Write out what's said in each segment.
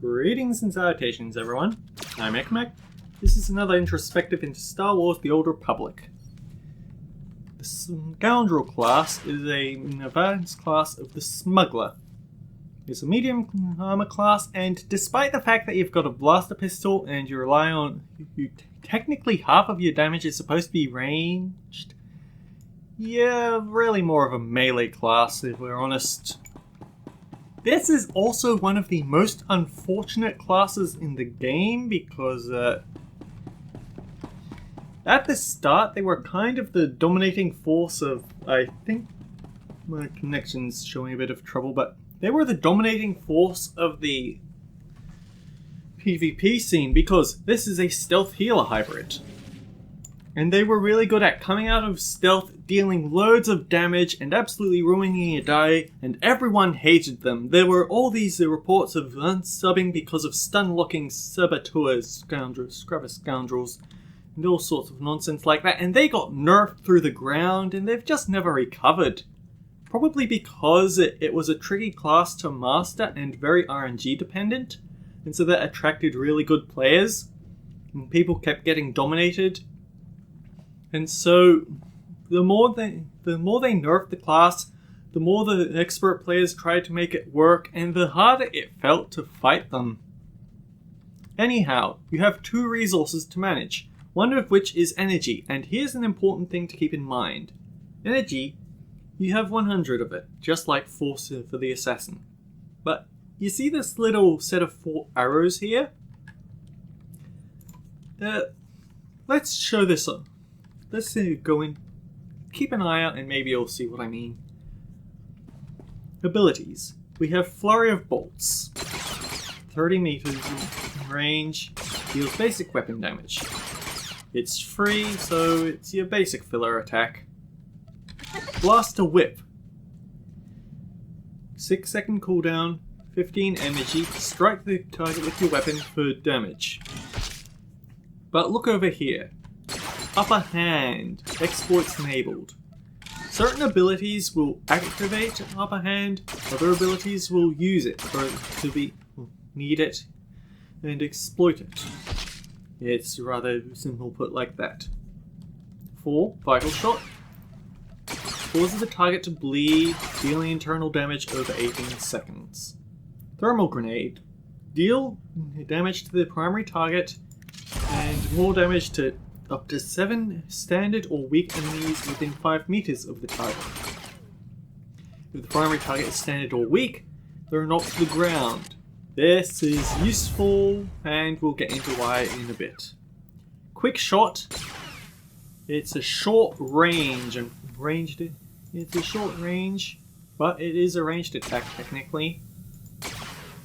Greetings and salutations, everyone. I'm Ekmek. This is another introspective into Star Wars The Old Republic. The Scoundrel class is an advanced class of the Smuggler. It's a medium armor class, and despite the fact that you've got a blaster pistol and you rely on... technically half of your damage is supposed to be ranged. Yeah, really more of a melee class, if we're honest. This is also one of the most unfortunate classes in the game because at the start they were kind of the dominating force of, I think my connection's showing a bit of trouble, but they were the dominating force of the PvP scene because this is a stealth healer hybrid. And they were really good at coming out of stealth, dealing loads of damage and absolutely ruining your day, and everyone hated them. There were all these reports of unsubbing because of stun-locking saboteurs, scrubber scoundrels, and all sorts of nonsense like that, and they got nerfed through the ground and they've just never recovered. Probably because it was a tricky class to master and very RNG dependent, and so that attracted really good players, and people kept getting dominated. And so, the more they nerfed the class, the more the expert players tried to make it work, and the harder it felt to fight them. Anyhow, you have two resources to manage, one of which is energy, and here's an important thing to keep in mind. Energy, you have 100 of it, just like Force for the Assassin. But, you see this little set of 4 arrows here? Let's show this up. Let's go in, keep an eye out, and maybe you'll see what I mean. Abilities. We have Flurry of Bolts. 30 meters in range, deals basic weapon damage. It's free, so it's your basic filler attack. Blaster Whip. 6-second cooldown, 15 energy, strike the target with your weapon for damage. But look over here. Upper Hand, exploits enabled. Certain abilities will activate Upper Hand, other abilities will use it need it and exploit it. It's rather simple put like that. 4. Vital Shot. Causes the target to bleed, dealing internal damage over 18 seconds. Thermal Grenade. Deal damage to the primary target and more damage to up to 7 standard or weak enemies within 5 meters of the target. If the primary target is standard or weak, they're knocked to the ground. This is useful, and we'll get into why in a bit. Quick Shot. It's a short range, and it's a short range, but it is a ranged attack technically.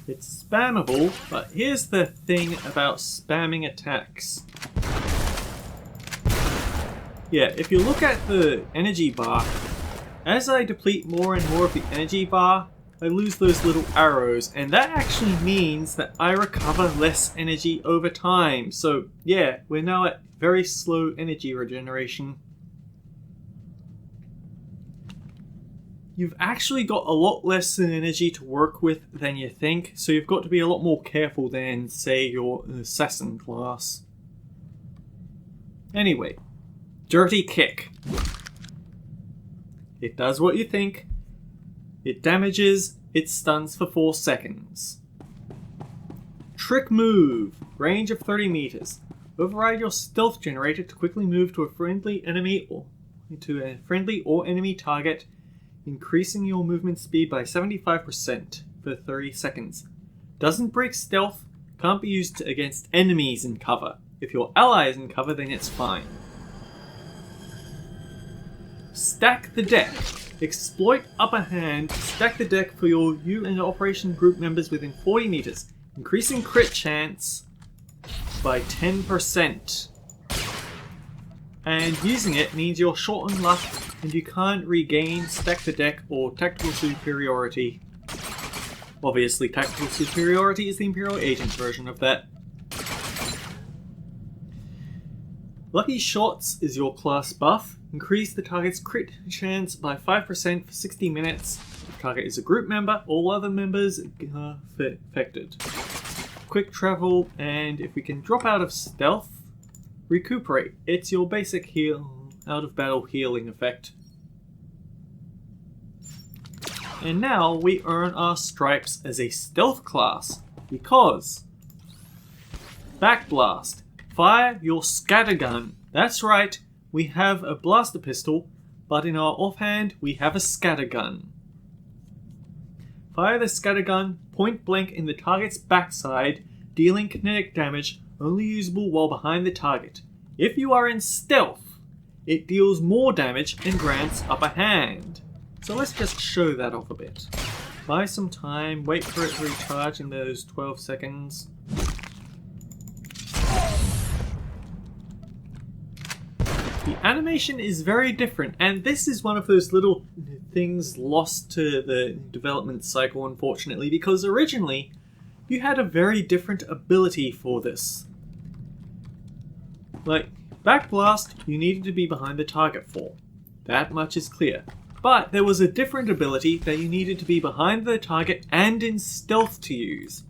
It's spammable, but here's the thing about spamming attacks. Yeah, if you look at the energy bar, as I deplete more and more of the energy bar, I lose those little arrows, and that actually means that I recover less energy over time. So yeah, we're now at very slow energy regeneration. You've actually got a lot less energy to work with than you think, so you've got to be a lot more careful than, say, your assassin class. Anyway. Dirty Kick. It does what you think. It damages, it stuns for 4 seconds. Trick Move. Range of 30 meters. Override your stealth generator to quickly move to a friendly enemy or enemy target, increasing your movement speed by 75% for 30 seconds. Doesn't break stealth, can't be used against enemies in cover. If your ally is in cover, then it's fine. Stack the Deck. Exploit Upper Hand. Stack the deck for you and Operation Group members within 40 meters, increasing crit chance by 10%. And using it means you're short on luck and you can't regain Stack the Deck or Tactical Superiority. Obviously, Tactical Superiority is the Imperial Agent version of that. Lucky Shots is your class buff. Increase the target's crit chance by 5% for 60 minutes. If the target is a group member, all other members are affected. quick travel, and if we can drop out of stealth, recuperate. It's your basic heal, out of battle healing effect. And now we earn our stripes as a stealth class because Backblast. Fire your scattergun. That's right, we have a blaster pistol, but in our offhand we have a scattergun. Fire the scattergun point blank in the target's backside, dealing kinetic damage only usable while behind the target. If you are in stealth, it deals more damage and grants upper hand. So let's just show that off a bit. Buy some time, wait for it to recharge in those 12 seconds. The animation is very different, and this is one of those little things lost to the development cycle, unfortunately, because originally you had a very different ability for this. Like, Backblast, you needed to be behind the target for. That much is clear. But there was a different ability that you needed to be behind the target and in stealth to use.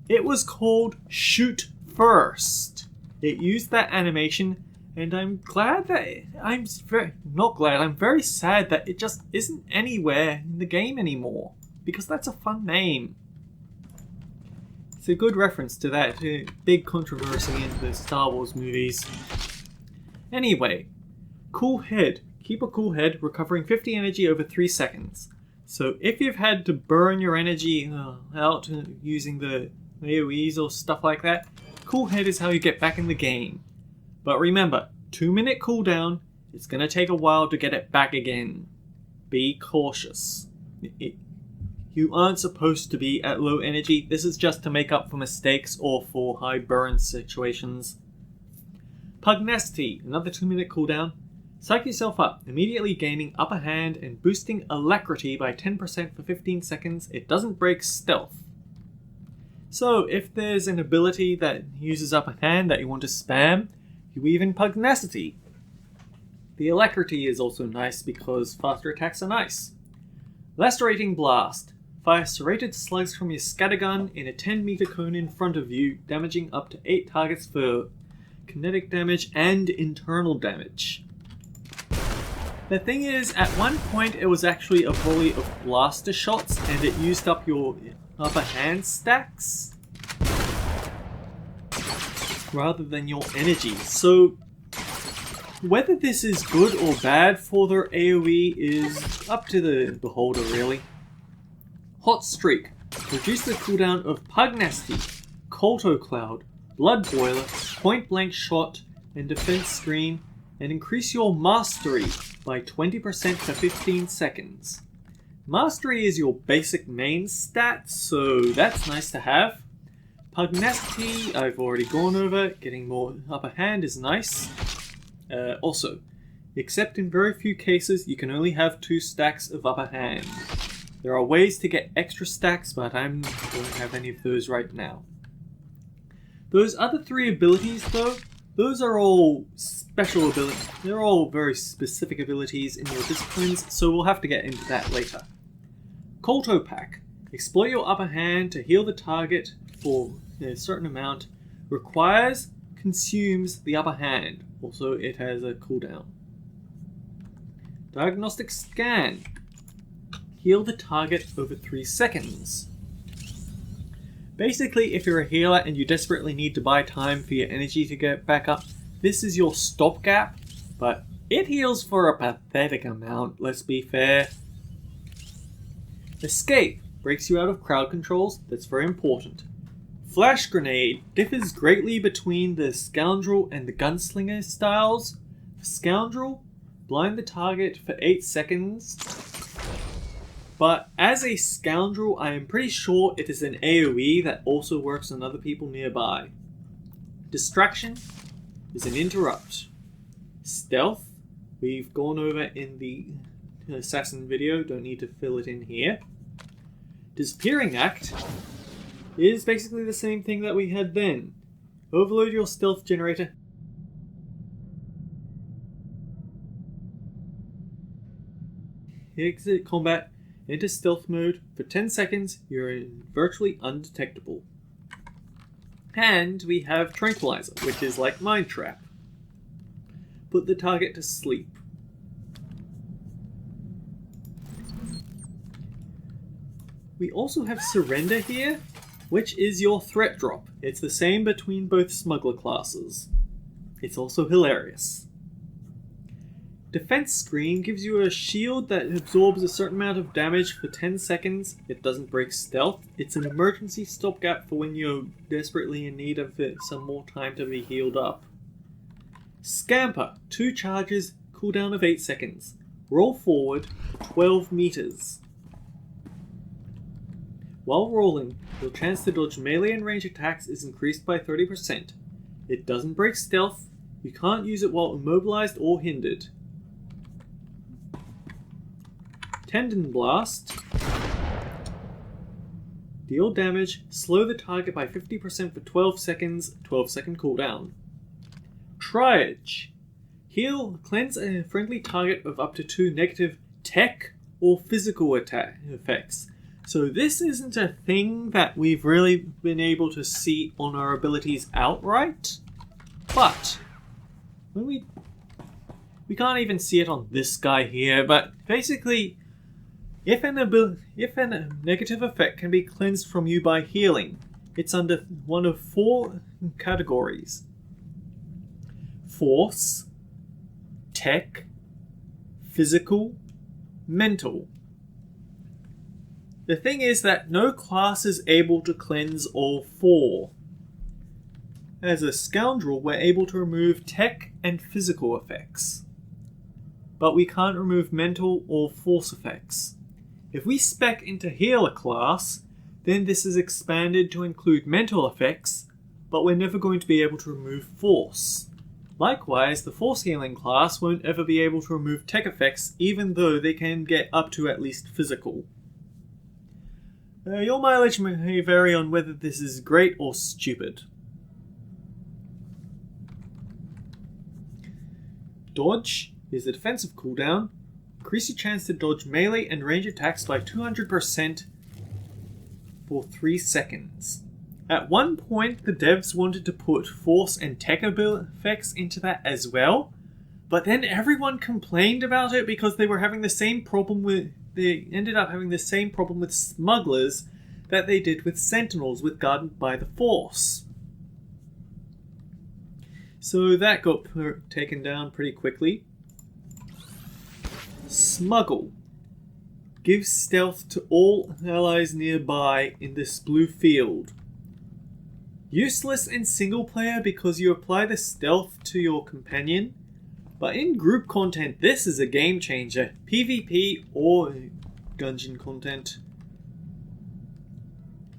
It was called Shoot First. It used that animation, and I'm glad that I'm very sad that it just isn't anywhere in the game anymore, because that's a fun name. It's a good reference to that big controversy in the Star Wars movies. Anyway, cool head. Keep a cool head, recovering 50 energy over 3 seconds. So if you've had to burn your energy out using the AoEs or stuff like that, cool head is how you get back in the game. But remember, 2-minute cooldown, it's going to take a while to get it back again. Be cautious. You aren't supposed to be at low energy. This is just to make up for mistakes or for high burn situations. Pugnacity, another 2-minute cooldown. Psych yourself up, immediately gaining upper hand and boosting alacrity by 10% for 15 seconds. It doesn't break stealth. So if there's an ability that uses upper hand that you want to spam, you weave in Pugnacity. The alacrity is also nice because faster attacks are nice. Lacerating Blast. Fire serrated slugs from your scattergun in a 10-meter cone in front of you, damaging up to 8 targets for kinetic damage and internal damage. The thing is, at one point it was actually a volley of blaster shots and it used up your upper hand stacks rather than your energy. So whether this is good or bad for their AoE is up to the beholder, really. Hot Streak. Reduce the cooldown of Pugnacity, Colto Cloud, Blood Boiler, Point Blank Shot, and Defense Screen, and increase your Mastery by 20% for 15 seconds. Mastery is your basic main stat, so that's nice to have. Pugnacity, I've already gone over. Getting more upper hand is nice. Also, except in very few cases, you can only have 2 stacks of upper hand. There are ways to get extra stacks, but I don't have any of those right now. Those other 3 abilities, though, those are all special abilities. They're all very specific abilities in your disciplines, so we'll have to get into that later. Colto Pack. Exploit your upper hand to heal the target for a certain amount. Requires, consumes the upper hand. Also, it has a cooldown. Diagnostic Scan. Heal the target over 3 seconds. Basically, if you're a healer and you desperately need to buy time for your energy to get back up, this is your stopgap, but it heals for a pathetic amount, let's be fair. Escape breaks you out of crowd controls, that's very important. Flash Grenade differs greatly between the Scoundrel and the Gunslinger styles. For Scoundrel, blind the target for 8 seconds. But as a Scoundrel, I am pretty sure it is an AoE that also works on other people nearby. Distraction is an interrupt. Stealth, we've gone over in the Assassin video, don't need to fill it in here. Disappearing Act is basically the same thing that we had then. Overload your stealth generator. Exit combat. Enter stealth mode. For 10 seconds, you're virtually undetectable. And we have Tranquilizer, which is like Mind Trap. Put the target to sleep. We also have Surrender here, which is your threat drop. It's the same between both smuggler classes. It's also hilarious. Defense Screen gives you a shield that absorbs a certain amount of damage for 10 seconds. It doesn't break stealth. It's an emergency stopgap for when you're desperately in need of some more time to be healed up. Scamper, 2 charges, cooldown of 8 seconds. Roll forward 12 meters. While rolling, your chance to dodge melee and range attacks is increased by 30%. It doesn't break stealth. You can't use it while immobilized or hindered. Tendon Blast. Deal damage, slow the target by 50% for 12 seconds, 12-second cooldown. Triage. Heal, cleanse a friendly target of up to 2 negative tech or physical attack effects. So this isn't a thing that we've really been able to see on our abilities outright, but when we can't even see it on this guy here, but basically if a negative effect can be cleansed from you by healing, it's under one of 4 categories: Force, Tech, Physical, Mental. The thing is that no class is able to cleanse all 4. As a Scoundrel, we're able to remove Tech and Physical effects, but we can't remove Mental or Force effects. If we spec into Healer class, then this is expanded to include mental effects, but we're never going to be able to remove Force. Likewise, the Force Healing class won't ever be able to remove tech effects, even though they can get up to at least physical. Your mileage may vary on whether this is great or stupid. Dodge is a defensive cooldown. Increase your chance to dodge melee and range attacks by 200% for 3 seconds. At one point, the devs wanted to put force and tech effects into that as well, but then everyone complained about it because they ended up having the same problem with smugglers that they did with sentinels with Guarded by the Force. So that got taken down pretty quickly. Smuggle gives stealth to all allies nearby in this blue field. Useless in single player because you apply the stealth to your companion, but in group content this is a game changer, PvP or dungeon content,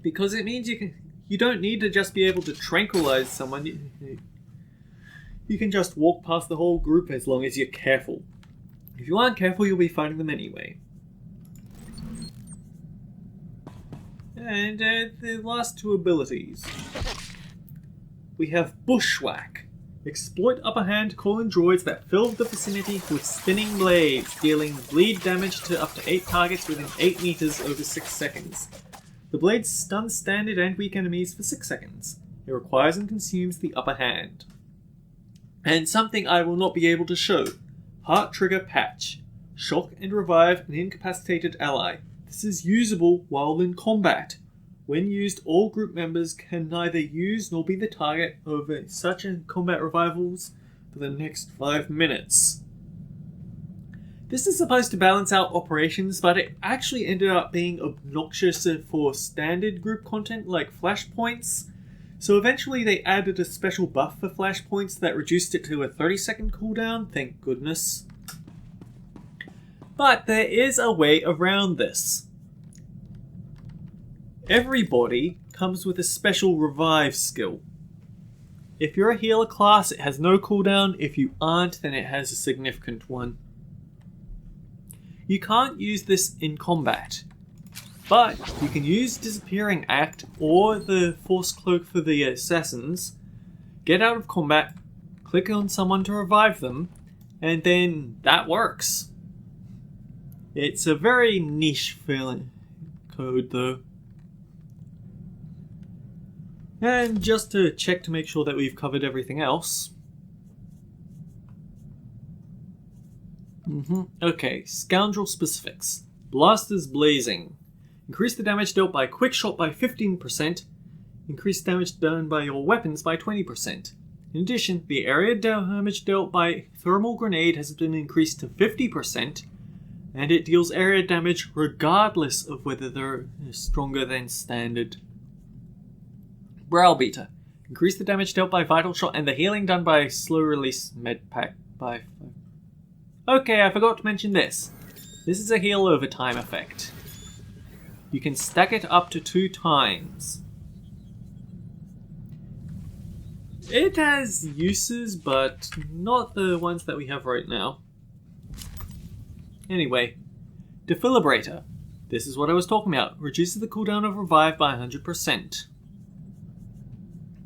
because it means you don't need to just be able to tranquilize someone. You can just walk past the whole group as long as you're careful. If you aren't careful, you'll be fighting them anyway. And the last 2 abilities. We have Bushwhack. Exploit upper hand calling droids that fill the vicinity with spinning blades, dealing bleed damage to up to 8 targets within 8 meters over 6 seconds. The blades stun standard and weak enemies for 6 seconds. It requires and consumes the upper hand. And something I will not be able to show. Heart Trigger Patch. Shock and revive an incapacitated ally. This is usable while in combat. When used, all group members can neither use nor be the target of such combat revivals for the next 5 minutes. This is supposed to balance out operations, but it actually ended up being obnoxious for standard group content like flashpoints. So eventually they added a special buff for flashpoints that reduced it to a 30-second cooldown, thank goodness. But there is a way around this. Everybody comes with a special revive skill. If you're a healer class, it has no cooldown. If you aren't, then it has a significant one. You can't use this in combat, but you can use Disappearing Act or the Force Cloak for the assassins, get out of combat, click on someone to revive them, and then that works. It's a very niche feeling code though. And just to check to make sure that we've covered everything else. Okay, Scoundrel specifics. Blasters blazing. Increase the damage dealt by quick shot by 15%. Increase damage done by your weapons by 20%. In addition, the area damage dealt by thermal grenade has been increased to 50%, and it deals area damage regardless of whether they're stronger than standard. Browbeater. Increase the damage dealt by vital shot and the healing done by slow release med pack by 5. Okay, I forgot to mention this. This is a heal over time effect. You can stack it up to 2 times. It has uses, but not the ones that we have right now. Anyway, Defilibrator. This is what I was talking about. Reduces the cooldown of revive by 100%.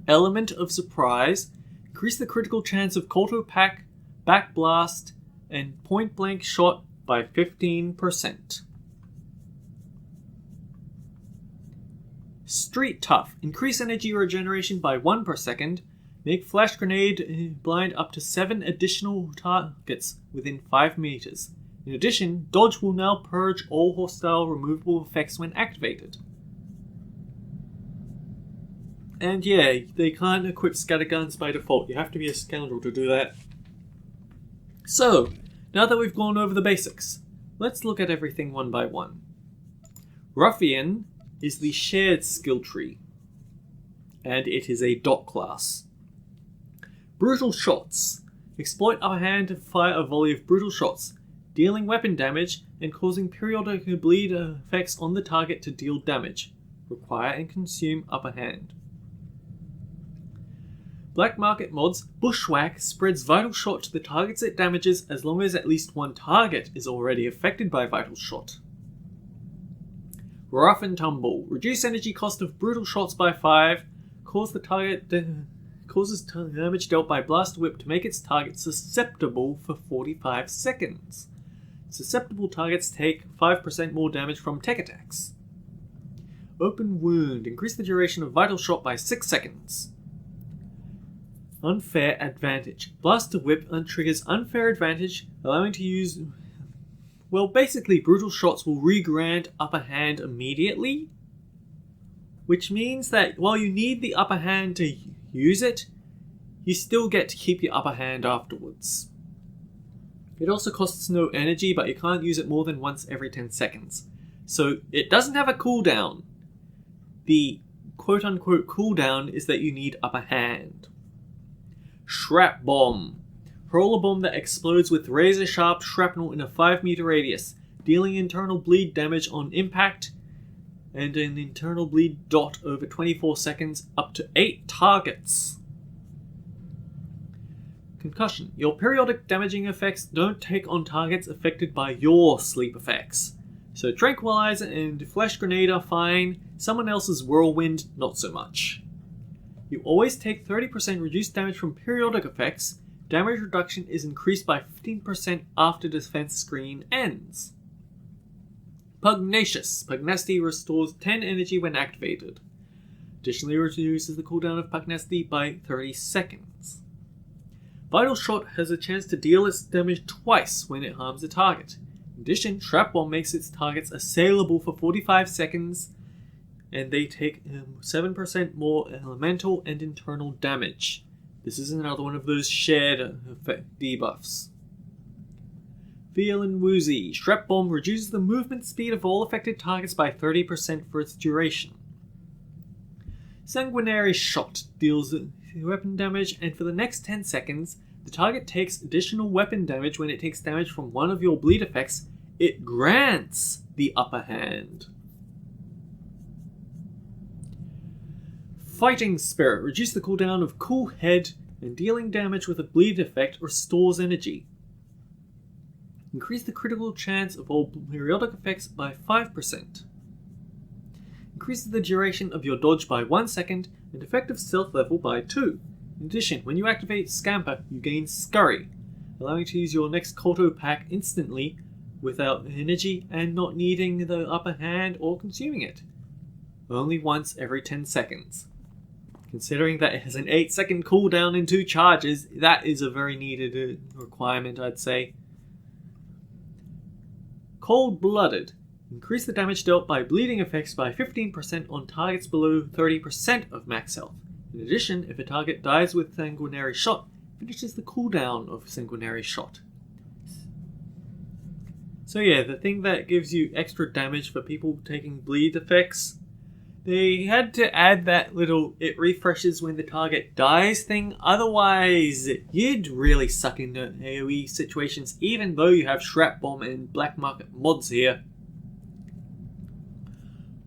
Element of surprise. Increase the critical chance of Colto Pack, Back Blast, and Point Blank Shot by 15%. Street Tough. Increase energy regeneration by 1 per second. Make Flash Grenade blind up to 7 additional targets within 5 meters. In addition, Dodge will now purge all hostile removable effects when activated. And yeah, they can't equip scatterguns by default. You have to be a scoundrel to do that. So, now that we've gone over the basics, let's look at everything one by one. Ruffian is the shared skill tree, and it is a dot class. Brutal Shots. Exploit upper hand to fire a volley of brutal shots, dealing weapon damage and causing periodic bleed effects on the target to deal damage. Require and consume upper hand. Black Market mods. Bushwhack spreads Vital Shot to the targets it damages as long as at least one target is already affected by Vital Shot. Rough and Tumble. Reduce energy cost of brutal shots by 5. Causes damage dealt by Blast Whip to make its target susceptible for 45 seconds. Susceptible targets take 5% more damage from tech attacks. Open Wound. Increase the duration of Vital Shot by 6 seconds. Unfair Advantage. Blaster Whip untriggers Unfair Advantage, allowing to use... Well, basically, brutal shots will re-grant upper hand immediately, which means that while you need the upper hand to use it, you still get to keep your upper hand afterwards. It also costs no energy, but you can't use it more than once every 10 seconds. So it doesn't have a cooldown. The quote-unquote cooldown is that you need upper hand. Shrap Bomb. Hurl a bomb that explodes with razor-sharp shrapnel in a 5-meter radius, dealing internal bleed damage on impact and an internal bleed dot over 24 seconds up to 8 targets. Concussion. Your periodic damaging effects don't take on targets affected by your sleep effects. So Tranquilizer and Flash Grenade are fine, someone else's Whirlwind not so much. You always take 30% reduced damage from periodic effects. Damage reduction is increased by 15% after defense screen ends. Pugnacity restores 10 energy when activated. Additionally reduces the cooldown of Pugnacity by 30 seconds. Vital Shot has a chance to deal its damage twice when it harms a target. In addition, Trap Bomb makes its targets assailable for 45 seconds, and they take 7% more elemental and internal damage. This is another one of those shared debuffs. Feel and Woozy. Shrap Bomb reduces the movement speed of all affected targets by 30% for its duration. Sanguinary Shot deals weapon damage, and for the next 10 seconds, the target takes additional weapon damage when it takes damage from one of your bleed effects. It grants the upper hand. Fighting Spirit. Reduce the cooldown of Cool Head, and dealing damage with a bleed effect restores energy. Increase the critical chance of all periodic effects by 5%. Increase the duration of your dodge by 1 second and effective stealth level by 2. In addition, when you activate Scamper, you gain Scurry, allowing you to use your next Colto Pack instantly without energy and not needing the upper hand or consuming it. Only once every 10 seconds. Considering that it has an 8-second cooldown and 2 charges, that is a very needed requirement, I'd say. Cold-Blooded. Increase the damage dealt by bleeding effects by 15% on targets below 30% of max health. In addition, if a target dies with Sanguinary Shot, finishes the cooldown of Sanguinary Shot. So yeah, the thing that gives you extra damage for people taking bleed effects, they had to add that little it refreshes when the target dies thing, otherwise you'd really suck in AoE situations even though you have Shrap Bomb and Black Market mods here.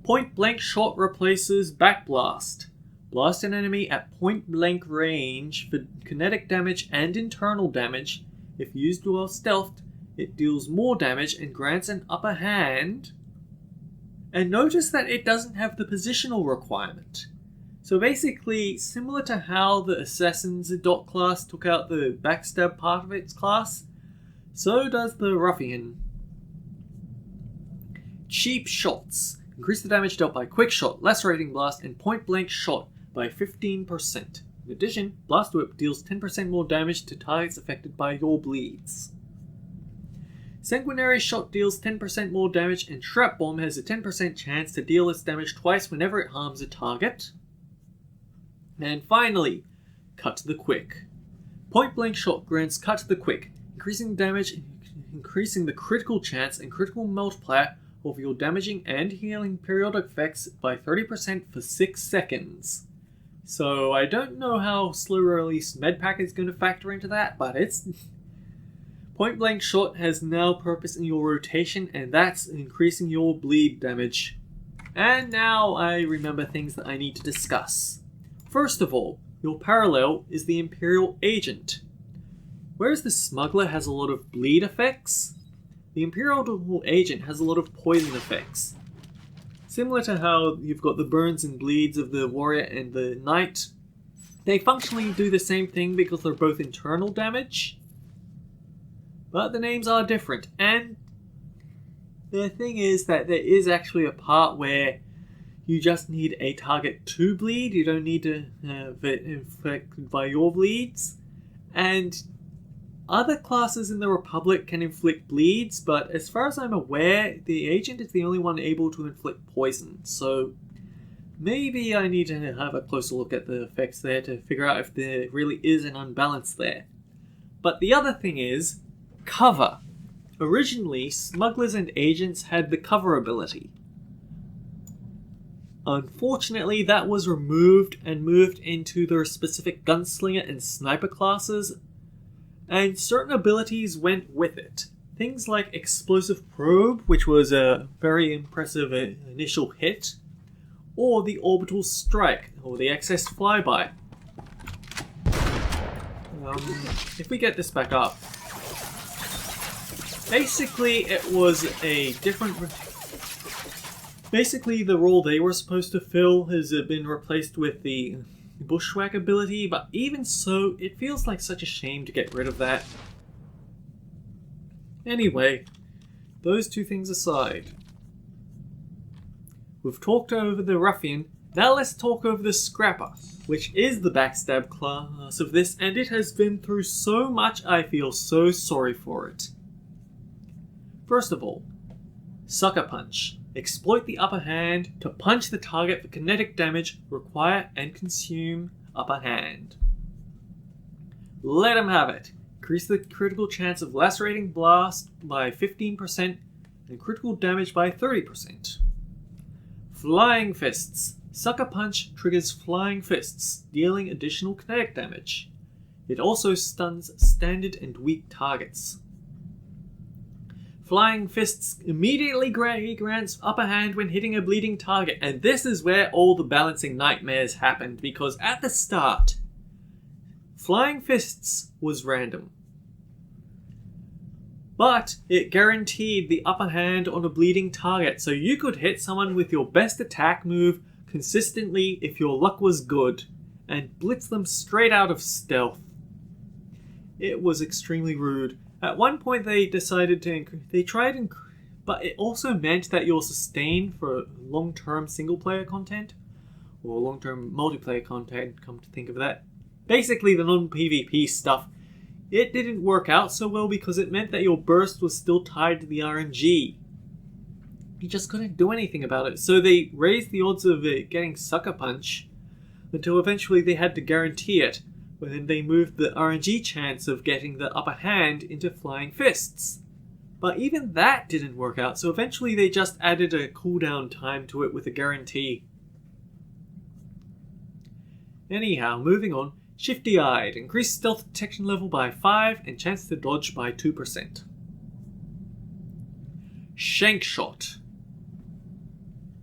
Point Blank Shot replaces Backblast. Blast an enemy at point blank range for kinetic damage and internal damage. If used while stealthed, it deals more damage and grants an upper hand. And notice that it doesn't have the positional requirement. So basically, similar to how the Assassin's dot class took out the backstab part of its class, so does the Ruffian. Cheap Shots. Increase the damage dealt by Quick Shot, Lacerating Blast, and Point Blank Shot by 15%. In addition, Blast Whip deals 10% more damage to targets affected by your bleeds. Sanguinary Shot deals 10% more damage, and Shrap Bomb has a 10% chance to deal its damage twice whenever it harms a target. And finally, Cut to the Quick. Point Blank Shot grants Cut to the Quick, increasing damage, increasing the critical chance and critical multiplier of your damaging and healing periodic effects by 30% for 6 seconds. So I don't know how slow release Medpack is going to factor into that, but it's... Point Blank Shot has now purpose in your rotation, and that's increasing your bleed damage. And now I remember things that I need to discuss. First of all, your parallel is the Imperial Agent. Whereas the Smuggler has a lot of bleed effects, the Imperial Agent has a lot of poison effects. Similar to how you've got the burns and bleeds of the Warrior and the Knight, they functionally do the same thing because they're both internal damage. But the names are different, and the thing is that there is actually a part where you just need a target to bleed, you don't need to have it infected by your bleeds, and other classes in the Republic can inflict bleeds, but as far as I'm aware, the Agent is the only one able to inflict poison, so maybe I need to have a closer look at the effects there to figure out if there really is an unbalance there. But the other thing is, cover. Originally, smugglers and agents had the cover ability. Unfortunately, that was removed and moved into their specific gunslinger and sniper classes, and certain abilities went with it. Things like Explosive Probe, which was a very impressive initial hit, or the Orbital Strike, or the Excess Flyby. If we get this back up, basically, it was a different... Basically, the role they were supposed to fill has been replaced with the Bushwhack ability, but even so, it feels like such a shame to get rid of that. Anyway, those two things aside, we've talked over the Ruffian, now let's talk over the Scrapper, which is the backstab class of this, and it has been through so much I feel so sorry for it. First of all, Sucker Punch. Exploit the upper hand to punch the target for kinetic damage, require and consume upper hand. Let him have it. Increase the critical chance of lacerating blast by 15% and critical damage by 30%. Flying Fists. Sucker Punch triggers Flying Fists, dealing additional kinetic damage. It also stuns standard and weak targets. Flying Fists immediately grants upper hand when hitting a bleeding target, and this is where all the balancing nightmares happened, because at the start, Flying Fists was random. But it guaranteed the upper hand on a bleeding target, so you could hit someone with your best attack move consistently if your luck was good, and blitz them straight out of stealth. It was extremely rude. At one point they decided to but it also meant that your sustain for long-term single-player content or long-term multiplayer content, come to think of that. Basically, the non-PvP stuff, it didn't work out so well because it meant that your burst was still tied to the RNG. You just couldn't do anything about it, so they raised the odds of it getting Sucker Punch until eventually they had to guarantee it, when they moved the RNG chance of getting the upper hand into Flying Fists. But even that didn't work out, so eventually they just added a cooldown time to it with a guarantee. Anyhow, moving on. Shifty Eyed. Increased stealth detection level by 5 and chance to dodge by 2%. Shank Shot.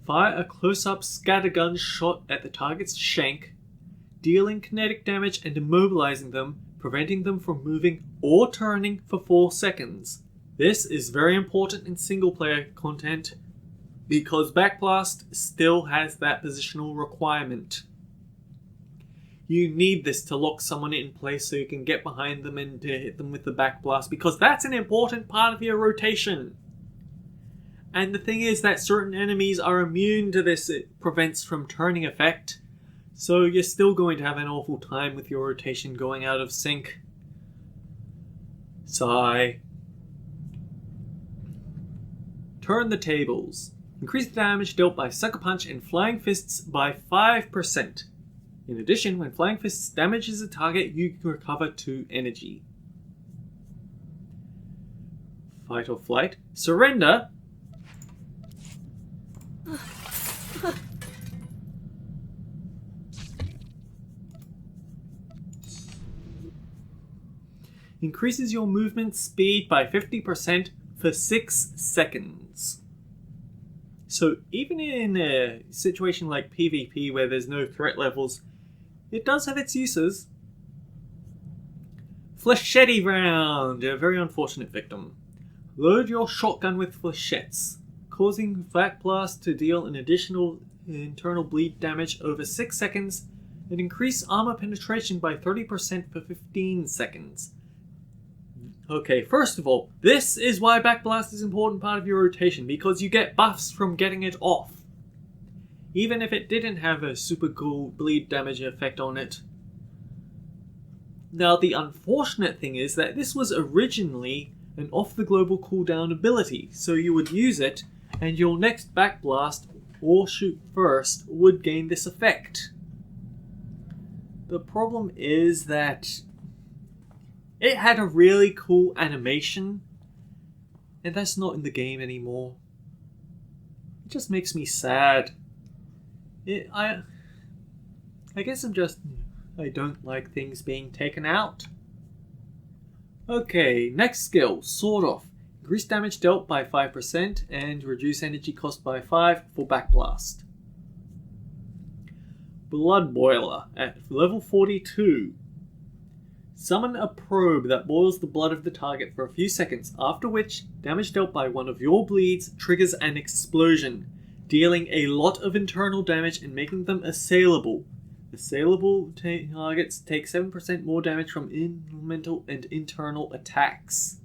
Fire a close-up scattergun shot at the target's shank, dealing kinetic damage and immobilizing them, preventing them from moving or turning for 4 seconds. This is very important in single-player content because Backblast still has that positional requirement. You need this to lock someone in place so you can get behind them and hit them with the Backblast, because that's an important part of your rotation. And the thing is that certain enemies are immune to this prevents from turning effect, so you're still going to have an awful time with your rotation going out of sync. Sigh. Turn the tables. Increase the damage dealt by Sucker Punch and Flying Fists by 5%. In addition, when Flying Fists damages a target, you can recover 2 energy. Fight or flight. Surrender. Increases your movement speed by 50% for 6 seconds. So even in a situation like PvP where there's no threat levels, it does have its uses. Flechette round, a very unfortunate victim. Load your shotgun with flechettes, causing Backblast to deal an additional internal bleed damage over 6 seconds and increase armor penetration by 30% for 15 seconds. Okay, first of all, this is why Backblast is an important part of your rotation, because you get buffs from getting it off, even if it didn't have a super cool bleed damage effect on it. Now, the unfortunate thing is that this was originally an off-the-global cooldown ability, so you would use it, and your next Backblast, or shoot first, would gain this effect. The problem is that it had a really cool animation, and that's not in the game anymore. It just makes me sad. I guess I don't like things being taken out. Okay, next skill, Sword Off. Increase damage dealt by 5% and reduce energy cost by 5 for Backblast. Blood Boiler at level 42. Summon a probe that boils the blood of the target for a few seconds, after which damage dealt by one of your bleeds triggers an explosion, dealing a lot of internal damage and making them assailable. Assailable targets take 7% more damage from elemental and internal attacks.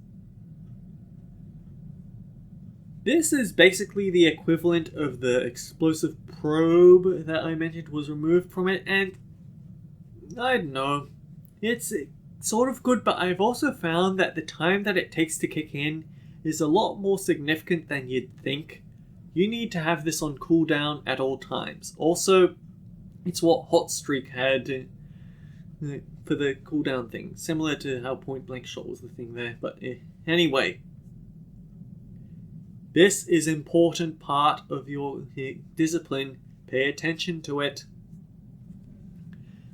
This is basically the equivalent of the explosive probe that I mentioned was removed from it, and I don't know, it's sort of good, but I've also found that the time that it takes to kick in is a lot more significant than you'd think. You need to have this on cooldown at all times. Also, it's what Hot Streak had for the cooldown thing, similar to how Point Blank Shot was the thing there, but anyway. This is an important part of your discipline. Pay attention to it.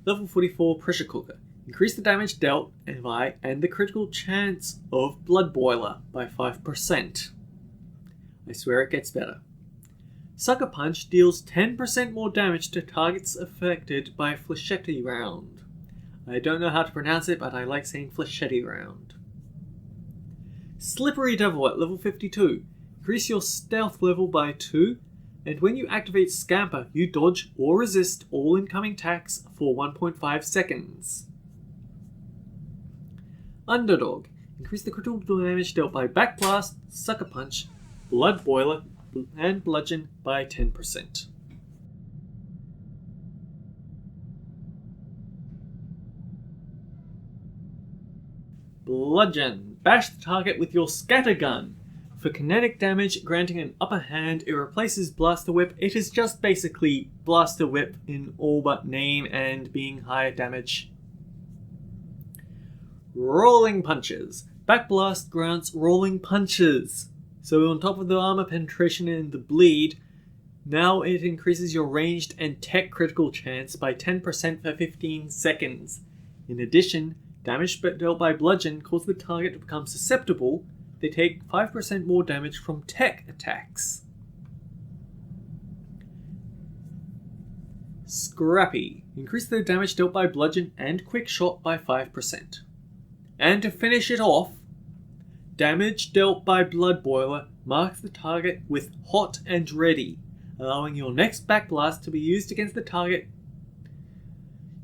Level 44 Pressure Cooker. Increase the damage dealt by and the critical chance of Blood Boiler by 5%. I swear it gets better. Sucker Punch deals 10% more damage to targets affected by Flechette round. I don't know how to pronounce it, but I like saying Flechette round. Slippery Devil at level 52. Increase your stealth level by 2, and when you activate Scamper, you dodge or resist all incoming attacks for 1.5 seconds. Underdog. Increase the critical damage dealt by Backblast, Sucker Punch, Blood Boiler, and Bludgeon by 10%. Bludgeon. Bash the target with your scatter gun. For kinetic damage, granting an upper hand, it replaces Blaster Whip. It is just basically Blaster Whip in all but name and being higher damage. Rolling Punches. Backblast grants rolling punches. So on top of the armor penetration and the bleed, now it increases your ranged and tech critical chance by 10% for 15 seconds. In addition, damage dealt by bludgeon causes the target to become susceptible. They take 5% more damage from tech attacks. Scrappy. Increase the damage dealt by bludgeon and quick shot by 5%. And to finish it off, damage dealt by blood boiler marks the target with hot and ready, allowing your next backblast to be used against the target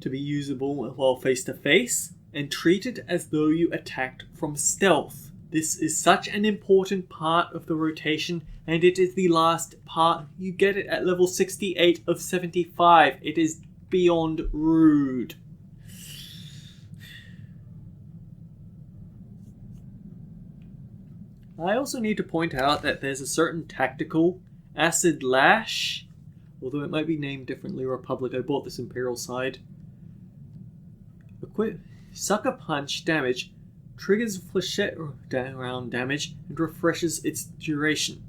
to be usable while face to face and treated as though you attacked from stealth. This is such an important part of the rotation, and it is the last part. You get it at level 68 of 75. It is beyond rude. I also need to point out that there's a certain tactical Acid Lash, although it might be named differently. Republic, I bought this Imperial side. Equip Sucker Punch damage. Triggers Flechette round damage and refreshes its duration.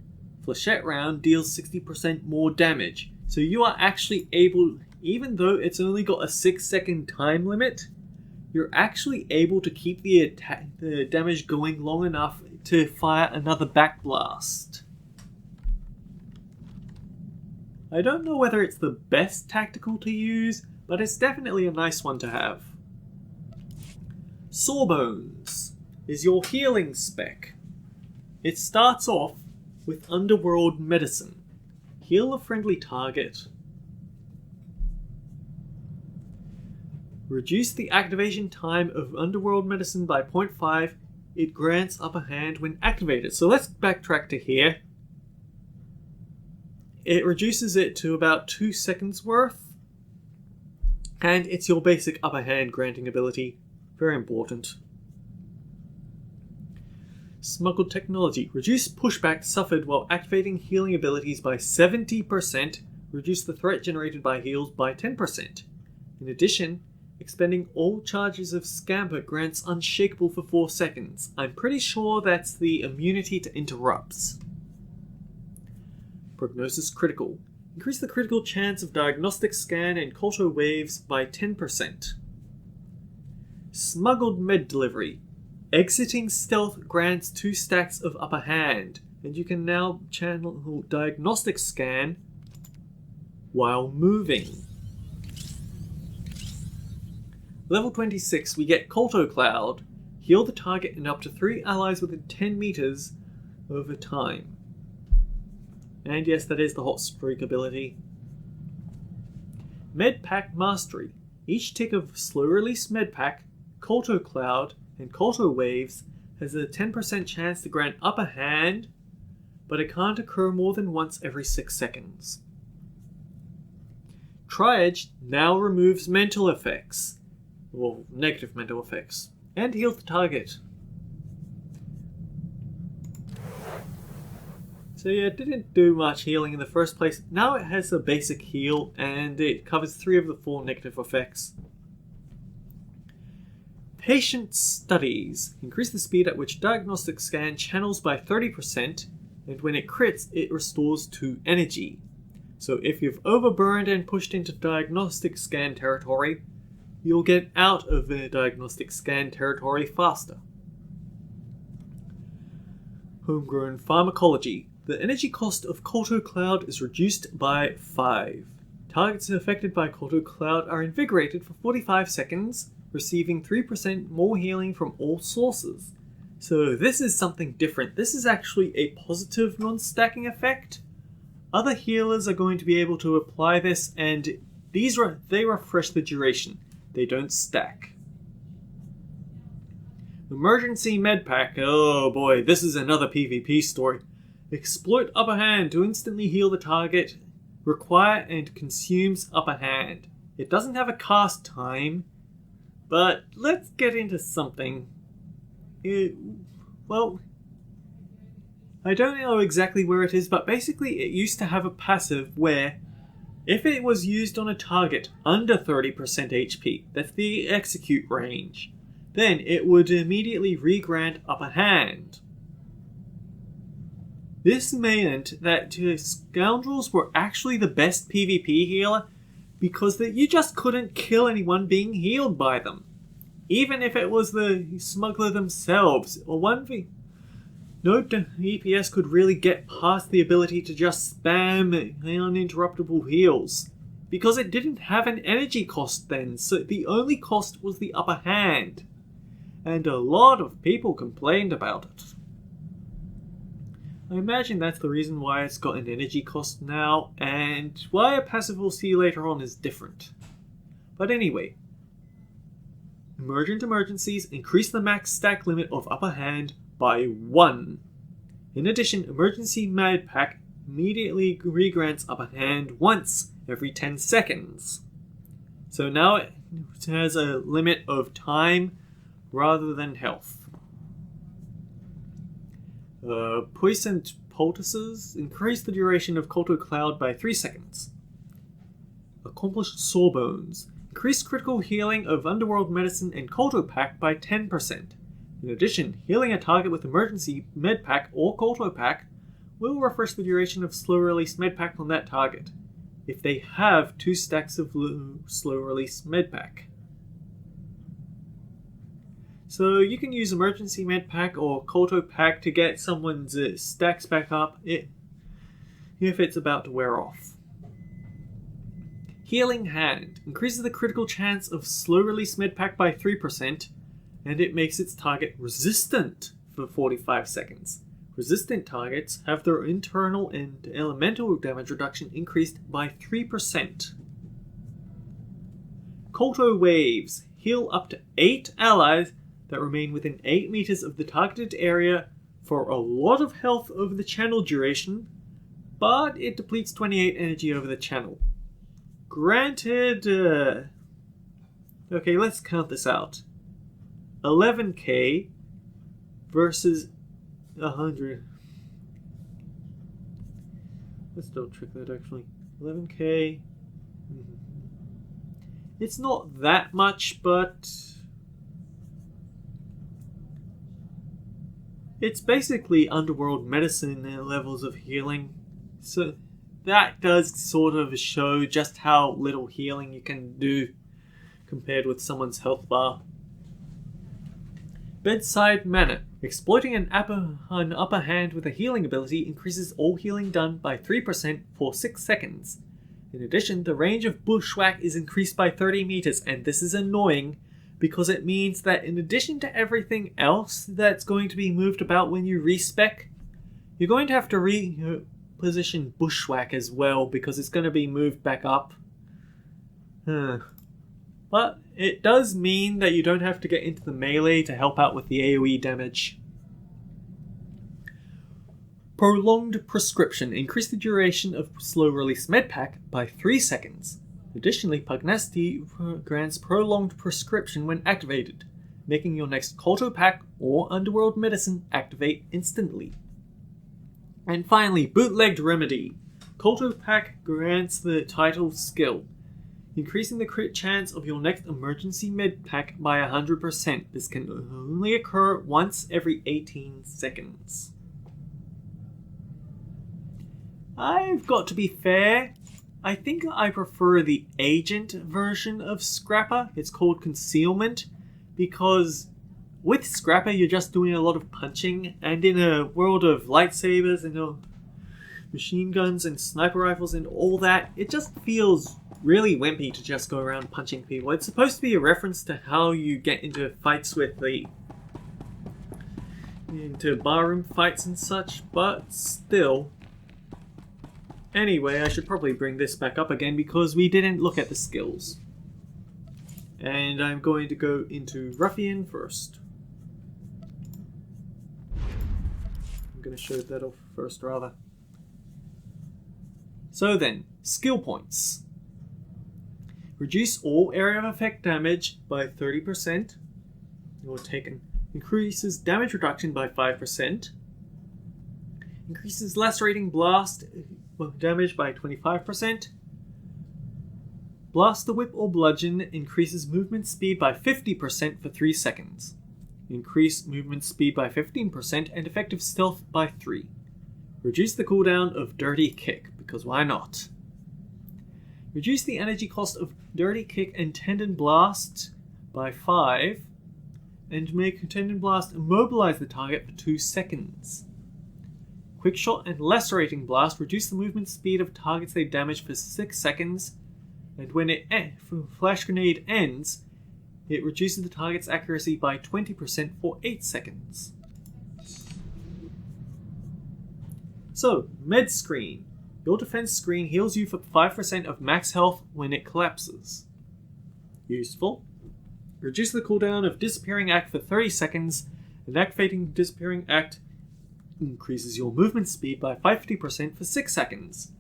Flechette round deals 60% more damage. So you are actually able, even though it's only got a 6-second time limit, you're actually able to keep the damage going long enough to fire another backblast. I don't know whether it's the best tactical to use, but it's definitely a nice one to have. Sawbones is your healing spec. It starts off with Underworld Medicine. Heal a friendly target. Reduce the activation time of Underworld Medicine by 0.5. It grants upper hand when activated. So let's backtrack to here. It reduces it to about 2 seconds worth. And it's your basic upper hand granting ability. Very important. Smuggled Technology. Reduce pushback suffered while activating healing abilities by 70%. Reduce the threat generated by heals by 10%. In addition, expending all charges of Scamper grants Unshakable for 4 seconds. I'm pretty sure that's the immunity to interrupts. Prognosis Critical. Increase the critical chance of Diagnostic Scan and Colto Waves by 10%. Smuggled Med Delivery. Exiting stealth grants 2 stacks of upper hand, and you can now channel Diagnostic Scan while moving. Level 26, we get Colto Cloud. Heal the target and up to 3 allies within 10 meters over time. And yes, that is the hot streak ability. Medpack Mastery. Each tick of slow release Medpack, Colto Cloud, and Colto Waves has a 10% chance to grant upper hand, but it can't occur more than once every 6 seconds. Triage now removes mental effects, or negative mental effects, and heals the target. So yeah, it didn't do much healing in the first place. Now it has a basic heal, and it covers 3 of the 4 negative effects. Patient Studies. Increase the speed at which Diagnostic Scan channels by 30%, and when it crits, it restores 2 energy. So if you've overburned and pushed into Diagnostic Scan territory, you'll get out of the Diagnostic Scan territory faster. Homegrown Pharmacology. The energy cost of Colto Cloud is reduced by 5. Targets affected by Colto Cloud are invigorated for 45 seconds, receiving 3% more healing from all sources. So this is something different. This is actually a positive non-stacking effect. Other healers are going to be able to apply this, and they refresh the duration. They don't stack. Emergency Med Pack. Oh boy, this is another PvP story. Exploit upper hand to instantly heal the target. Require and consumes upper hand. It doesn't have a cast time, but let's get into something. well, I don't know exactly where it is, but basically it used to have a passive where if it was used on a target under 30% HP, that's the execute range, then it would immediately re-grant upper hand. This meant that Scoundrels were actually the best PvP healer because you just couldn't kill anyone being healed by them. Even if it was the smuggler themselves, or one thing. No DPS could really get past the ability to just spam uninterruptible heals, because it didn't have an energy cost then, so the only cost was the upper hand. And a lot of people complained about it. I imagine that's the reason why it's got an energy cost now, and why a passive we'll see later on is different. But anyway, Emergent Emergencies increase the max stack limit of upper hand by 1. In addition, Emergency Med Pack immediately regrants upper hand once every 10 seconds. So now it has a limit of time rather than health. Poisoned Poultices increase the duration of Colto Cloud by 3 seconds. Accomplished Sawbones increase critical healing of Underworld Medicine and Colto Pack by 10%. In addition, healing a target with Emergency Med Pack or Colto Pack will refresh the duration of slow release Med Pack on that target, if they have 2 stacks of slow release Med Pack. So you can use Emergency Med Pack or Colto Pack to get someone's stacks back up if it's about to wear off. Healing Hand increases the critical chance of slow release Med Pack by 3%, and it makes its target resistant for 45 seconds. Resistant targets have their internal and elemental damage reduction increased by 3%. Colto Waves heal up to 8 allies that remain within 8 meters of the targeted area for a lot of health over the channel duration, but it depletes 28 energy over the channel. Granted, okay, let's count this out. 11k versus 100. Let's double check that actually. 11k. It's not that much, but it's basically Underworld Medicine levels of healing. So that does sort of show just how little healing you can do compared with someone's health bar. Bedside Manner. Exploiting an upper hand with a healing ability increases all healing done by 3% for 6 seconds. In addition, the range of Bushwhack is increased by 30 meters, and this is annoying because it means that in addition to everything else that's going to be moved about when you respec, you're going to have to reposition Bushwhack as well because it's going to be moved back up. But it does mean that you don't have to get into the melee to help out with the AoE damage. Prolonged Prescription. Increase the duration of slow release Med Pack by 3 seconds. Additionally, Pugnacity grants Prolonged Prescription when activated, making your next Colto Pack or Underworld Medicine activate instantly. And finally, Bootlegged Remedy. Colto Pack grants the title skill, increasing the crit chance of your next Emergency Med Pack by 100%. This can only occur once every 18 seconds. I've got to be fair, I think I prefer the agent version of Scrapper. It's called Concealment, because with Scrapper you're just doing a lot of punching, and in a world of lightsabers and machine guns and sniper rifles and all that, it just feels really wimpy to just go around punching people. It's supposed to be a reference to how you get into fights into barroom fights and such, but still. Anyway, I should probably bring this back up again because we didn't look at the skills. And I'm going to go into Ruffian first. I'm going to show that off first, rather. So then, skill points. Reduce all area of effect damage by 30%. You're taken increases damage reduction by 5%, increases lacerating blast damage by 25%, blast the whip or bludgeon increases movement speed by 50% for 3 seconds, increase movement speed by 15% and effective stealth by 3. Reduce the cooldown of Dirty Kick, because why not? Reduce the energy cost of Dirty Kick and Tendon Blast by 5, and make Tendon Blast immobilize the target for 2 seconds. Quick Shot and Lacerating Blast reduce the movement speed of targets they damage for 6 seconds, and when Flash Grenade ends, it reduces the target's accuracy by 20% for 8 seconds. So, Med Screen. Your defense screen heals you for 5% of max health when it collapses. Useful. Reduce the cooldown of Disappearing Act for 30 seconds, and activating Disappearing Act increases your movement speed by 50% for 6 seconds.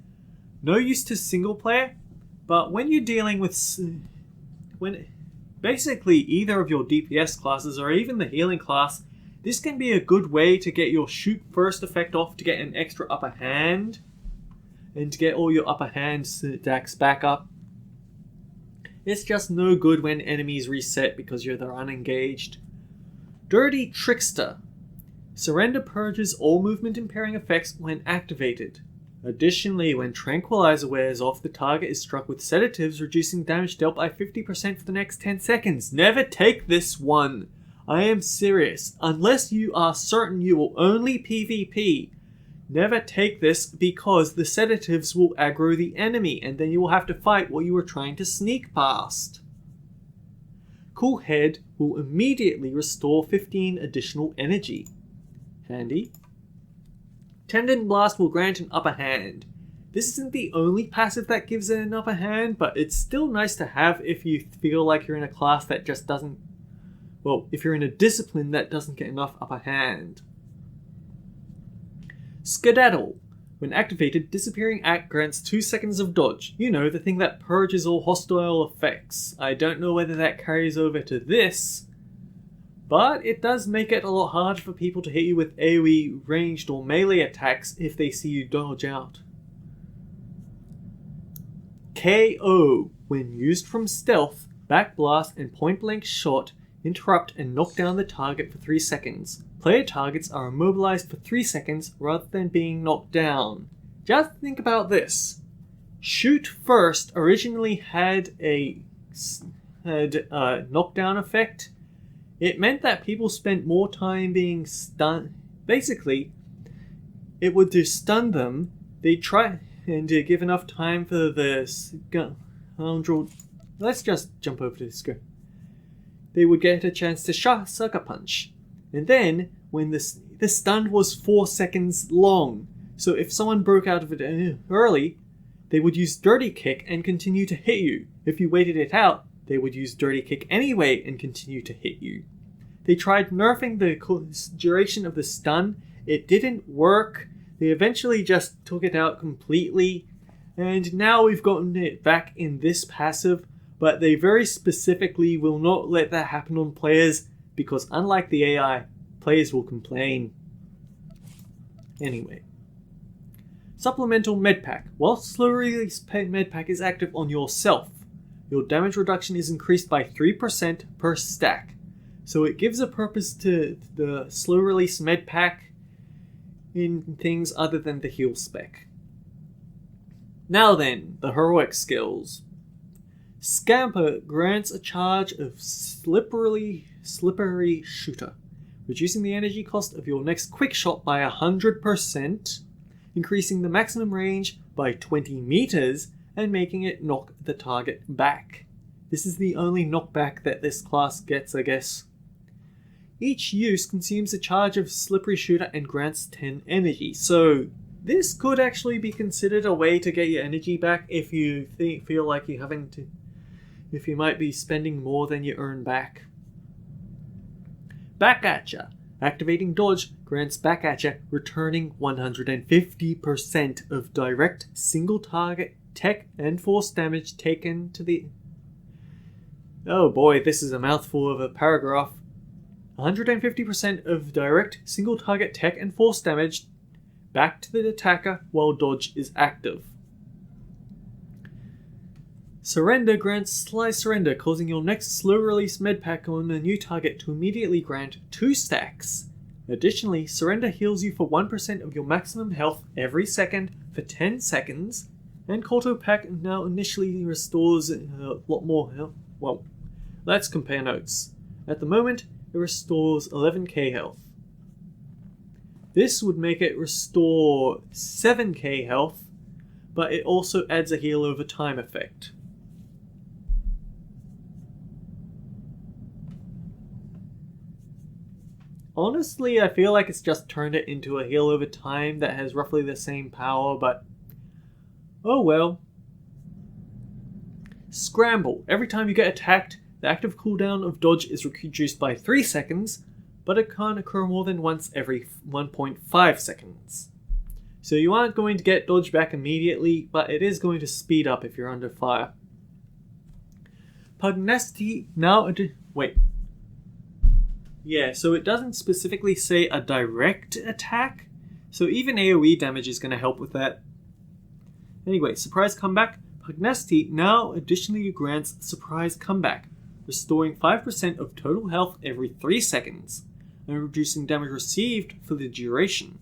No use to single player, but when you're dealing with basically either of your DPS classes or even the healing class, this can be a good way to get your shoot first effect off to get an extra upper hand, and to get all your upper hand stacks back up. It's just no good when enemies reset because they're unengaged. Dirty Trickster. Surrender purges all movement impairing effects when activated. Additionally, when Tranquilizer wears off, the target is struck with sedatives, reducing damage dealt by 50% for the next 10 seconds. Never take this one. I am serious. Unless you are certain you will only PvP, never take this because the sedatives will aggro the enemy and then you will have to fight what you were trying to sneak past. Cool Head will immediately restore 15 additional energy. Handy. Tendon Blast will grant an upper hand. This isn't the only passive that gives it an upper hand, but it's still nice to have if you feel like you're in a class that just doesn't... Well, if you're in a discipline that doesn't get enough upper hand. Skedaddle. When activated, Disappearing Act grants 2 seconds of dodge. You know, the thing that purges all hostile effects. I don't know whether that carries over to this, but it does make it a lot harder for people to hit you with AoE ranged or melee attacks if they see you dodge out. KO. When used from stealth, backblast and point-blank shot, interrupt and knock down the target for 3 seconds. Player targets are immobilized for 3 seconds rather than being knocked down. Just think about this. Shoot First originally had a knockdown effect. It meant that people spent more time being stunned. Basically, it would just stun them. They'd try and give enough time for the Scoundrel. Let's just jump over to the script. They would get a chance to sucker punch. And then, when the stun was 4 seconds long, so if someone broke out of it early, they would use Dirty Kick and continue to hit you. If you waited it out, they would use Dirty Kick anyway and continue to hit you. They tried nerfing the duration of the stun. It didn't work. They eventually just took it out completely, and now we've gotten it back in this passive, but they very specifically will not let that happen on players because unlike the AI, players will complain. Anyway. Supplemental Med Pack. While slow release Med Pack is active on yourself, your damage reduction is increased by 3% per stack. So it gives a purpose to the slow release Med Pack in things other than the heal spec. Now then, the heroic skills. Scamper grants a charge of slippery shooter, reducing the energy cost of your next quick shot by 100%, increasing the maximum range by 20 meters, and making it knock the target back. This is the only knockback that this class gets, I guess. Each use consumes a charge of slippery shooter and grants 10 energy, so this could actually be considered a way to get your energy back if you feel like if you might be spending more than you earn back. Back at ya. Activating dodge grants back at ya, returning 150% of direct single target tech and force damage taken to the... Oh boy, this is a mouthful of a paragraph. 150% of direct single target tech and force damage back to the attacker while dodge is active. Surrender grants sly surrender, causing your next slow release med pack on a new target to immediately grant 2 stacks. Additionally, surrender heals you for 1% of your maximum health every second for 10 seconds, and Kolto Pack now initially restores a lot more health. Well, let's compare notes. At the moment, it restores 11k health. This would make it restore 7k health, but it also adds a heal over time effect. Honestly, I feel like it's just turned it into a heal over time that has roughly the same power, but oh well. Scramble. Every time you get attacked, the active cooldown of dodge is reduced by 3 seconds, but it can't occur more than once every 1.5 seconds. So you aren't going to get dodge back immediately, but it is going to speed up if you're under fire. Pugnacity now... Wait. Yeah, so it doesn't specifically say a direct attack, so even AoE damage is going to help with that. Anyway, surprise comeback. Pugnacity now additionally grants surprise comeback, restoring 5% of total health every 3 seconds, and reducing damage received for the duration.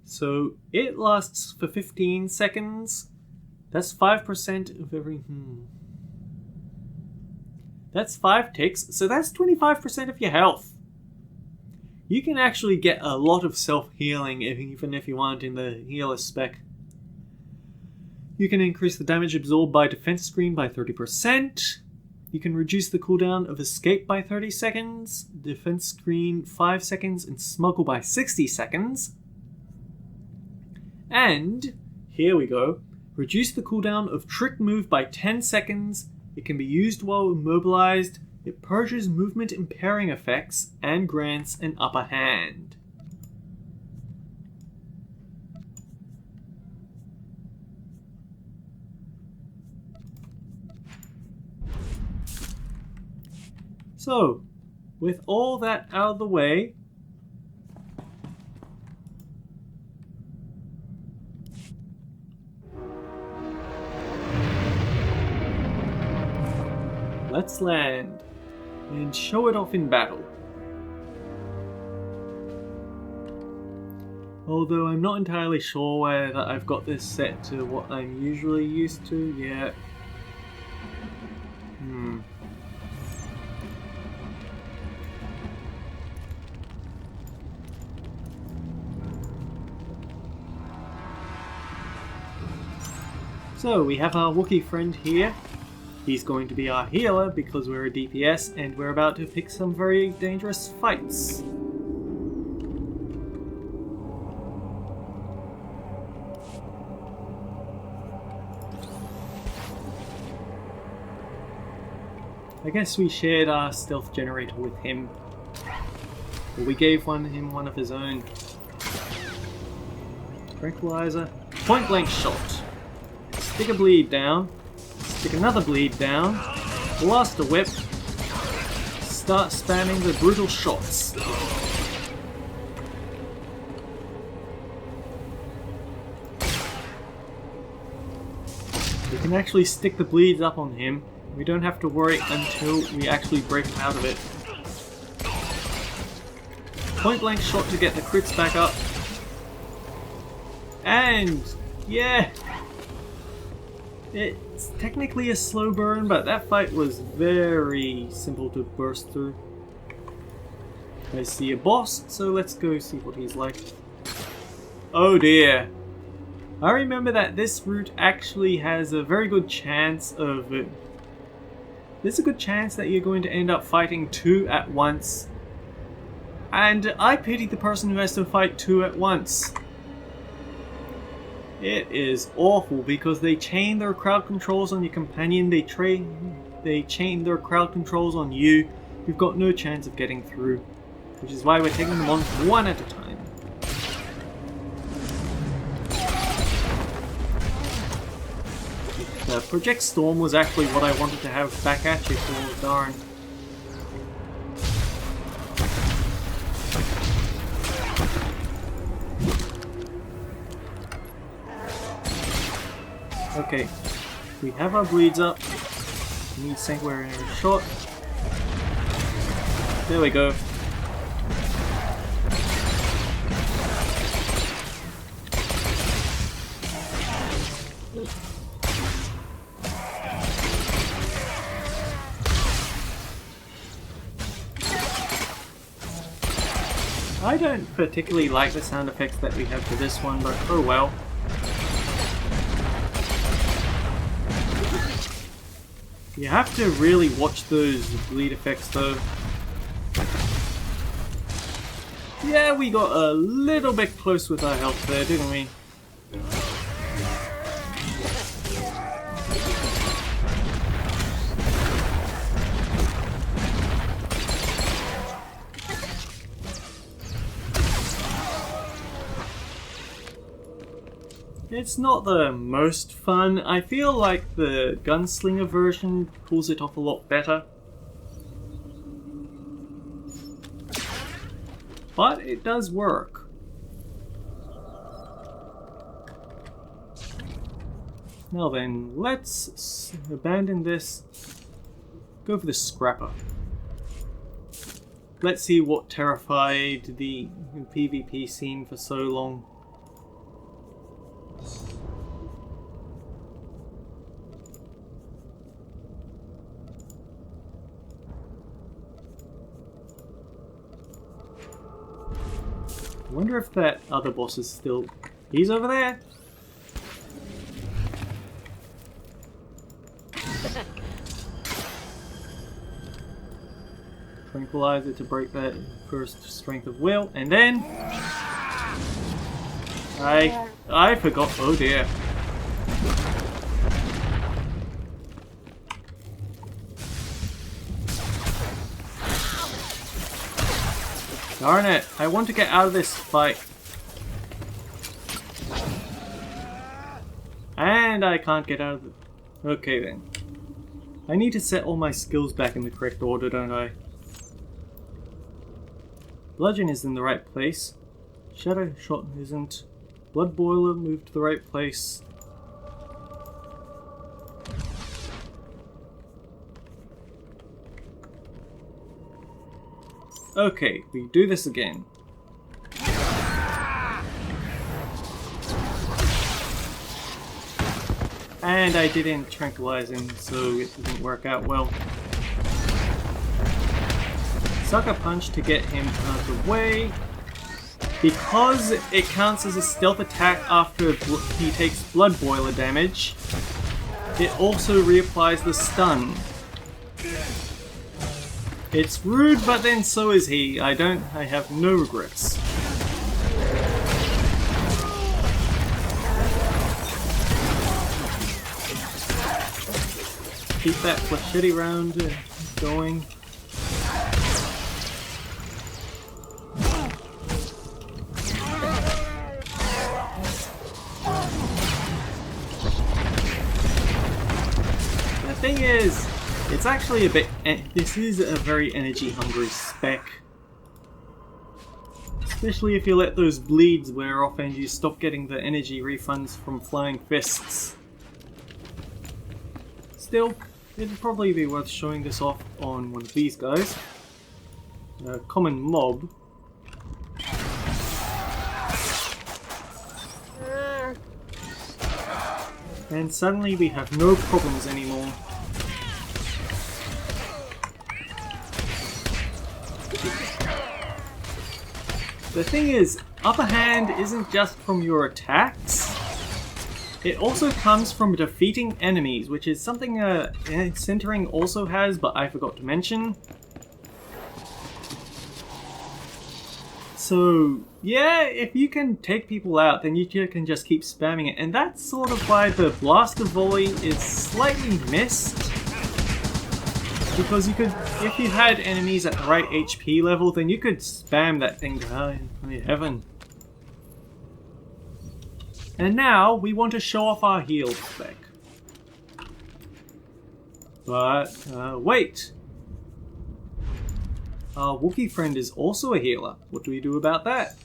So it lasts for 15 seconds. That's 5% of every... That's 5 ticks, so that's 25% of your health. You can actually get a lot of self-healing even if you want in the healer spec. You can increase the damage absorbed by defense screen by 30%. You can reduce the cooldown of escape by 30 seconds, defense screen 5 seconds, and smuggle by 60 seconds. And, here we go, reduce the cooldown of trick move by 10 seconds. It can be used while immobilized, it purges movement impairing effects, and grants an upper hand. So, with all that out of the way, let's land and show it off in battle. Although I'm not entirely sure whether I've got this set to what I'm usually used to yet. So we have our Wookiee friend here. He's going to be our healer because we're a DPS and we're about to pick some very dangerous fights. I guess we shared our stealth generator with him. Or we gave him one of his own. Tranquilizer. Point blank shot. Stick a bleed down. Stick another bleed down. Blast a whip. Start spamming the brutal shots. We can actually stick the bleeds up on him. We don't have to worry until we actually break him out of it. Point blank shot to get the crits back up. And yeah! It's technically a slow burn, but that fight was very simple to burst through. I see a boss, so let's go see what he's like. Oh dear. I remember that this route actually has a very good chance of... There's a good chance that you're going to end up fighting 2 at once. And I pity the person who has to fight 2 at once. It is awful because they chain their crowd controls on your companion, they chain their crowd controls on you. You've got no chance of getting through. Which is why we're taking them on 1 at a time. Project Storm was actually what I wanted to have back at you for, darn. Okay, we have our bleeds up. We need Sanguinary Shot. There we go. I don't particularly like the sound effects that we have for this one, but oh well. You have to really watch those bleed effects though. Yeah, we got a little bit close with our health there, didn't we? It's not the most fun. I feel like the gunslinger version pulls it off a lot better. But it does work. Now then, let's abandon this. Go for the scrapper. Let's see what terrified the PvP scene for so long. I wonder if that other boss is still... He's over there! Tranquilizer to break that first strength of will, and then... I forgot. Oh dear. Darn it, I want to get out of this fight. And I can't get out of it. Okay then. I need to set all my skills back in the correct order, don't I? Bludgeon is in the right place. Shadow Shot isn't. Blood Boiler moved to the right place. Okay, we do this again. And I didn't tranquilize him, so it didn't work out well. Sucker Punch to get him out of the way. Because it counts as a stealth attack after he takes Blood Boiler damage, it also reapplies the stun. It's rude, but then so is he. I have no regrets. Keep that flechette round going. The thing is, it's actually a bit... This is a very energy-hungry spec. Especially if you let those bleeds wear off and you stop getting the energy refunds from flying fists. Still, it'd probably be worth showing this off on one of these guys. A common mob. And suddenly we have no problems anymore. The thing is, upper hand isn't just from your attacks. It also comes from defeating enemies, which is something Centering also has, but I forgot to mention. So, yeah, if you can take people out, then you can just keep spamming it. And that's sort of why the Blaster Volley is slightly missed. Because you could, if you had enemies at the right HP level, then you could spam that thing to high heaven. And now, we want to show off our heal spec. But, wait! Our Wookiee friend is also a healer. What do we do about that?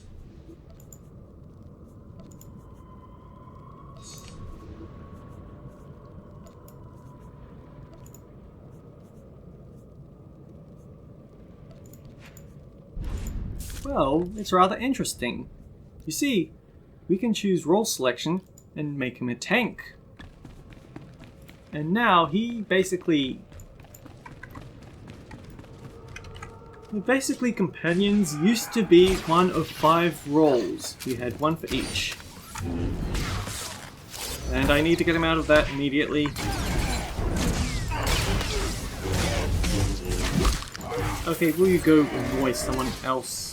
Well, it's rather interesting. You see, we can choose role selection and make him a tank. And now basically companions used to be one of 5 roles. We had one for each. And I need to get him out of that immediately. Okay, will you go annoy someone else?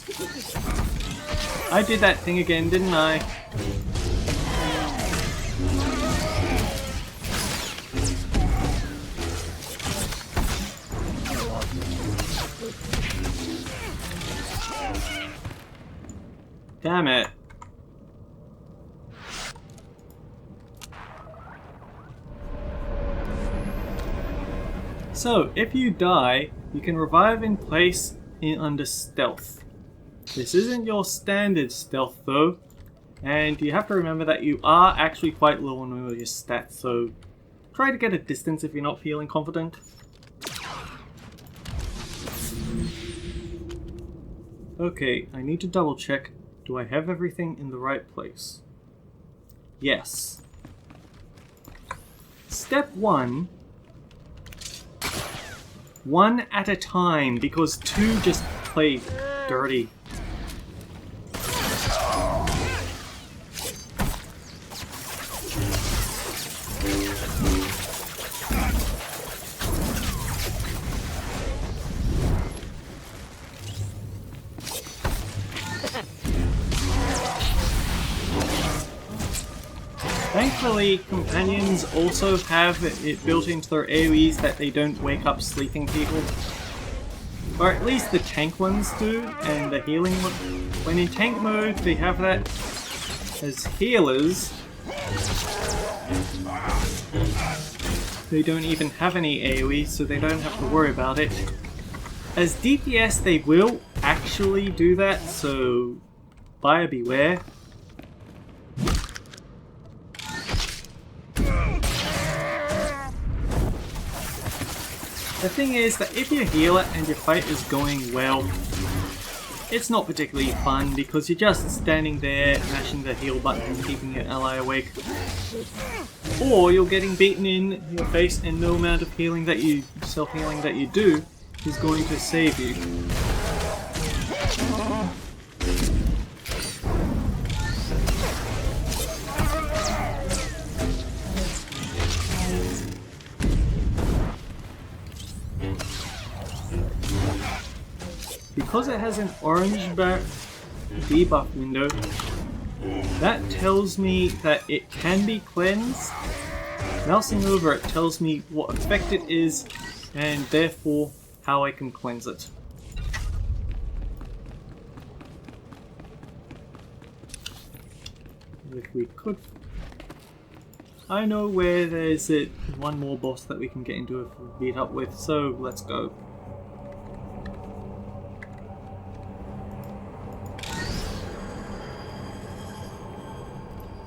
I did that thing again, didn't I? Damn it. So, if you die, you can revive in place under stealth. This isn't your standard stealth though, and you have to remember that you are actually quite low on all your stats, so try to get a distance if you're not feeling confident. Okay, I need to double check. Do I have everything in the right place? Yes. Step 1. 1 at a time, because 2 just play dirty. Thankfully, companions also have it built into their AoEs that they don't wake up sleeping people. Or at least the tank ones do, and the healing one. When in tank mode, they have that as healers. They don't even have any AoE, so they don't have to worry about it. As DPS, they will actually do that, so buyer beware. The thing is that if you're a healer and your fight is going well, it's not particularly fun because you're just standing there mashing the heal button and keeping your ally awake. Or you're getting beaten in your face and no amount of healing that you, self-healing that you do is going to save you. Because it has an orange debuff window, that tells me that it can be cleansed. Mousing over it tells me what effect it is, and therefore how I can cleanse it. If we could... I know where there's one more boss that we can get into a beat up with, so let's go.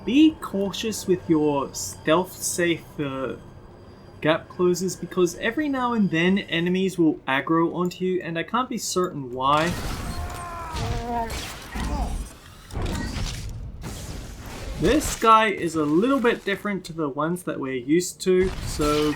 Be cautious with your stealth safe gap closes because every now and then enemies will aggro onto you and I can't be certain why. This guy is a little bit different to the ones that we're used to, so...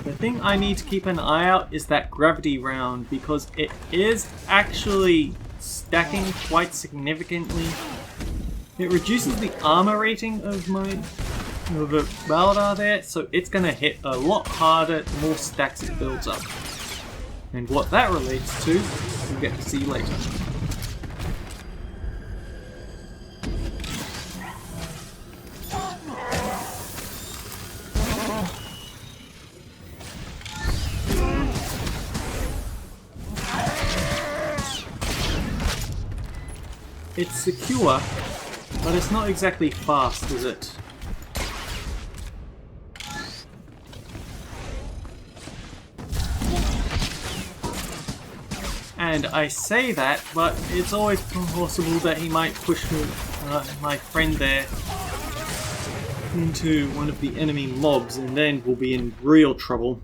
The thing I need to keep an eye out is that gravity round because it is actually stacking quite significantly. It reduces the armor rating of my Baladar there, so it's going to hit a lot harder the more stacks it builds up. And what that relates to, we'll get to see later. It's secure, but it's not exactly fast, is it? And I say that, but it's always possible that he might push me, my friend there into one of the enemy mobs, and then we'll be in real trouble.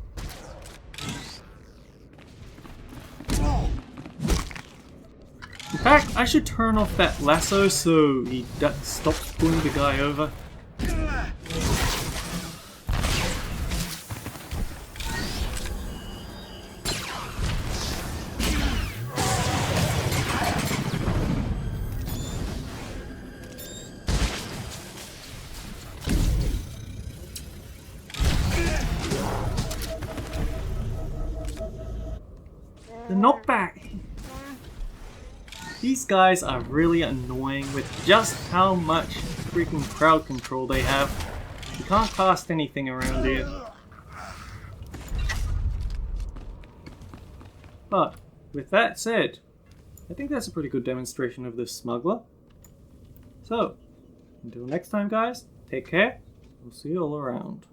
In fact, I should turn off that lasso so he stops pulling the guy over. The knockback! These guys are really annoying with just how much freaking crowd control they have. You can't cast anything around here. But, with that said, I think that's a pretty good demonstration of this smuggler. So, until next time guys, take care, we'll see you all around.